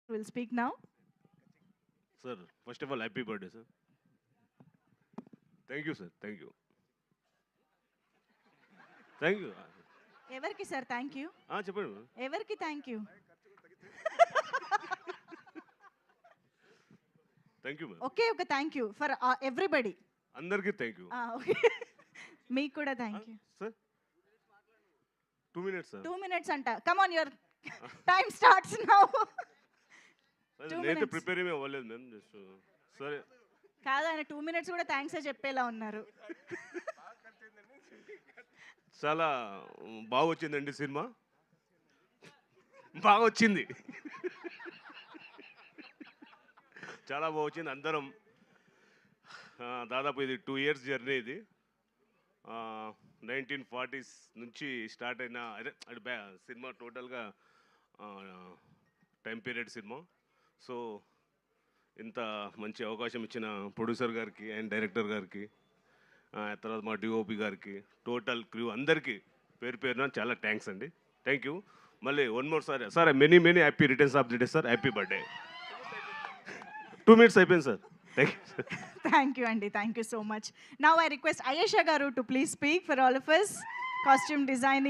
will speak now. Sir, first of all, happy birthday, sir. Thank you, sir. Thank you. Thank you. ఎవరికి sir thank you? చెప్పండి ma'am. ఎవరికి thank you? Thank you, ma'am. Okay ఒక thank you for everybody. అందరికీ thank you. Okay మీకు కూడా thank you. Sir 2 minutes, sir. 2 minutes అంట. Come on your time starts now. నేనైతే minutes. Prepare ఏమీ అవ్వలేదు మ్యామ్. జస్ట్ సరే కాదు ఆయన 2 minutes కూడా థ్యాంక్స్ చెప్పేలా ఉన్నారు. చాలా బాగా వచ్చిందండి సినిమా. బాగా వచ్చింది. చాలా బాగా వచ్చింది. అందరం దాదాపు ఇది 2 years జర్నీ. ఇది 1940s నుంచి స్టార్ట్ అయిన అదే సినిమా టోటల్గా టైం పీరియడ్ సినిమా. సో ఇంత మంచి అవకాశం ఇచ్చిన ప్రొడ్యూసర్ గారికి అండ్ డైరెక్టర్ గారికి, తర్వాత మా డిఓపి గారికి, టోటల్ క్రూ అందరికీ పేరు పేరున చాలా థ్యాంక్స్ అండి. Thank you. మళ్ళీ one more sir many happy returns of the day sir. Happy birthday. 2 minutes అయిపోయింది సార్. Thank you. థ్యాంక్ యూ అండి. Thank you so much. Now I request Ayesha garu to please speak for all of us. Costume designing